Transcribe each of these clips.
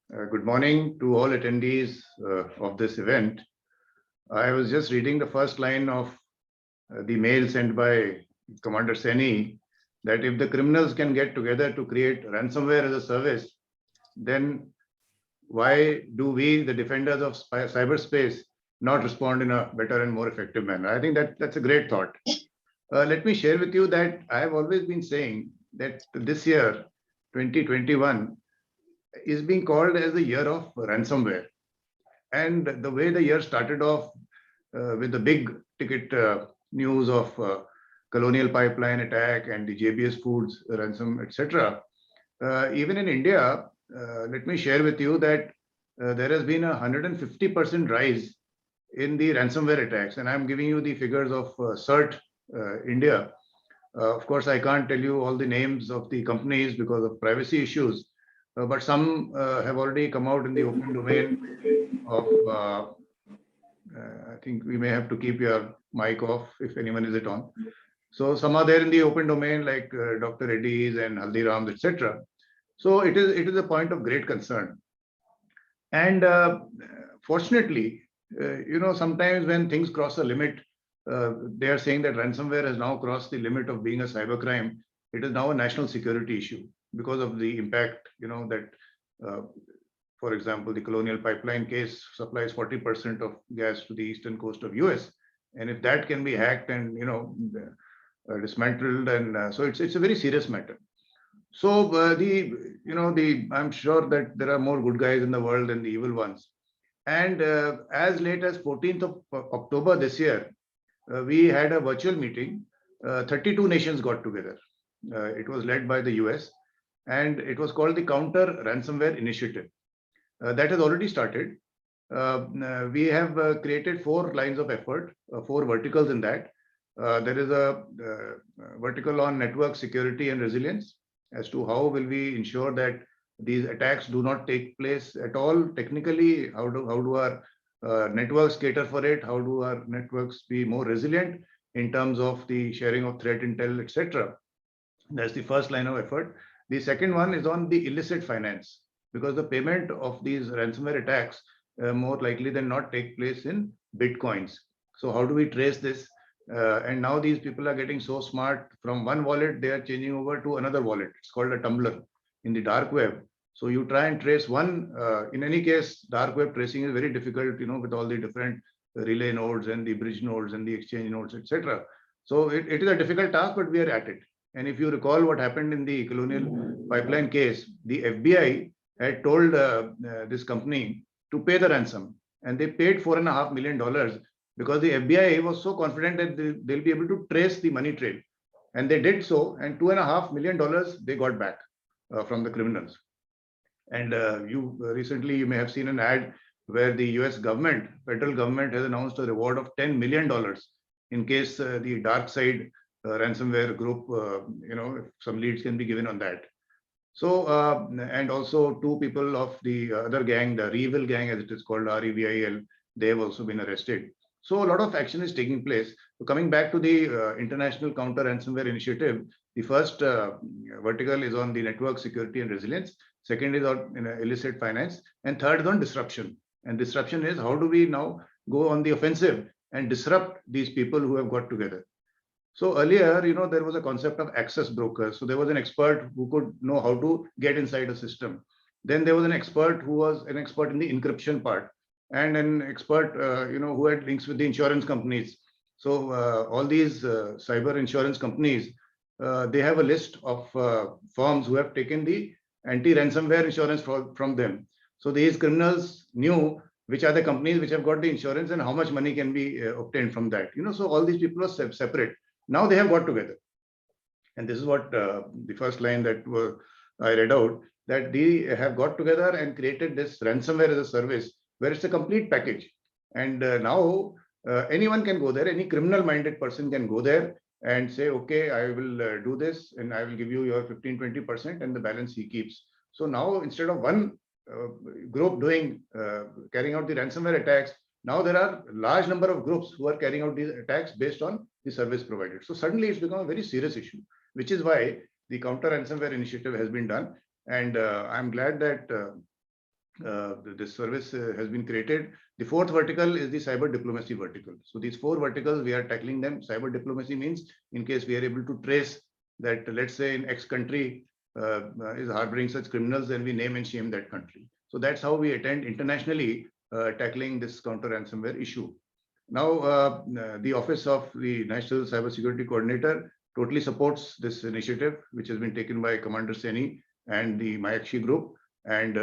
Good morning to all attendees of this event. I was just reading the first line of the mail sent by Commander Seni that if the criminals can get together to create ransomware as a service, then why do we, the defenders of cyberspace, not respond in a better and more effective manner? I think that's a great thought. Let me share with you that I have always been saying that this year, 2021, is being called as the year of ransomware. And the way the year started off with the big ticket news of Colonial Pipeline attack and the JBS Foods ransom, etc. Even in India, let me share with you that there has been a 150% rise in the ransomware attacks. And I'm giving you the figures of CERT India. Of course, I can't tell you all the names of the companies because of privacy issues, but some have already come out in the open domain of I think we may have to keep your mic off if anyone is it on. So some are there in the open domain like Dr. Reddy's and Haldirams, etc. So it is a point of great concern. And fortunately, sometimes when things cross a limit, they are saying that ransomware has now crossed the limit of being a cybercrime. It is now a national security issue because of the impact, that for example, the Colonial Pipeline case supplies 40% of gas to the eastern coast of US. And if that can be hacked and, dismantled, and so it's a very serious matter. So I'm sure that there are more good guys in the world than the evil ones. And as late as 14th of October this year, we had a virtual meeting. 32 nations got together. It was led by the US, and it was called the Counter Ransomware Initiative. That has already started. We have created 4 lines of effort, 4 verticals in that. There is a vertical on network security and resilience as to how will we ensure that these attacks do not take place at all technically. How do our networks cater for it? How do our networks be more resilient in terms of the sharing of threat intel, etc. That's the first line of effort. The second one is on the illicit finance, because the payment of these ransomware attacks more likely than not take place in bitcoins. So how do we trace this? And now these people are getting so smart. From one wallet, they are changing over to another wallet. It's called a tumbler in the dark web. So you try and trace one. In any case, dark web tracing is very difficult, with all the different relay nodes and the bridge nodes and the exchange nodes, etc. So it is a difficult task, but we are at it. And if you recall what happened in the Colonial Pipeline case, the FBI had told this company to pay the ransom, and they paid $4.5 million because the FBI was so confident that they'll be able to trace the money trail. And they did so, and $2.5 million they got back from the criminals. And recently you may have seen an ad where the US government, federal government, has announced a reward of $10 million in case the dark side ransomware group, if some leads can be given on that. So, and also 2 people of the other gang, the Revil gang, as it is called, REVIL, they have also been arrested. So a lot of action is taking place. So coming back to the International Counter Ransomware Initiative, the first vertical is on the network security and resilience. Second is on illicit finance, and third is on disruption. And disruption is how do we now go on the offensive and disrupt these people who have got together. So earlier, there was a concept of access brokers. So there was an expert who could know how to get inside a system. Then there was an expert who was an expert in the encryption part, and an expert, who had links with the insurance companies. So all these cyber insurance companies, they have a list of firms who have taken the anti-ransomware insurance from them. So these criminals knew which are the companies which have got the insurance and how much money can be obtained from that. So all these people are separate. Now they have got together. And this is what the first line that I read out, that they have got together and created this ransomware as a service, where it's a complete package. And now anyone can go there, any criminal-minded person can go there and say, okay, I will do this, and I will give you your 15-20%, and the balance he keeps. So now instead of one group carrying out the ransomware attacks, now there are a large number of groups who are carrying out these attacks based on the service provided. So suddenly it's become a very serious issue, which is why the Counter Ransomware Initiative has been done. And I'm glad that this service has been created. The fourth vertical is the cyber diplomacy vertical. So these four verticals, we are tackling them. Cyber diplomacy means in case we are able to trace that, let's say in X country is harboring such criminals, then we name and shame that country. So that's how we attend internationally tackling this counter ransomware issue. Now, the Office of the National Cybersecurity Coordinator totally supports this initiative, which has been taken by Commander Seni and the Mayakshi group. And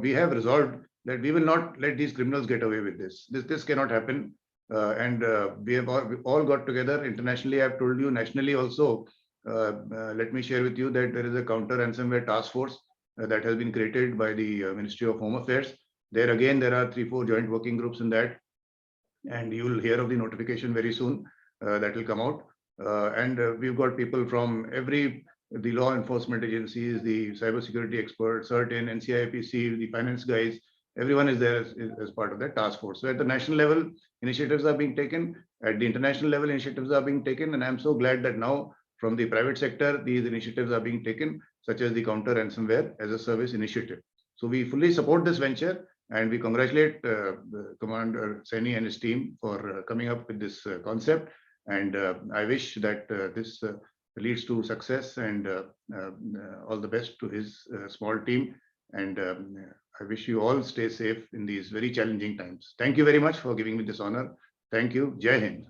we have resolved that we will not let these criminals get away with this. This cannot happen. We have all got together internationally. I've told you nationally also. Let me share with you that there is a counter ransomware task force that has been created by the Ministry of Home Affairs. There again, there are 3-4 joint working groups in that, and you will hear of the notification very soon that will come out. We've got people from the law enforcement agencies, the cybersecurity experts, CERT-In, NCIPC, the finance guys, everyone is there as part of that task force. So at the national level, initiatives are being taken. At the international level, initiatives are being taken. And I'm so glad that now from the private sector, these initiatives are being taken, such as the counter ransomware as a service initiative. So we fully support this venture, and we congratulate Commander Seni and his team for coming up with this concept. And I wish that this leads to success, and all the best to his small team. And I wish you all stay safe in these very challenging times. Thank you very much for giving me this honor. Thank you. Jai Hind.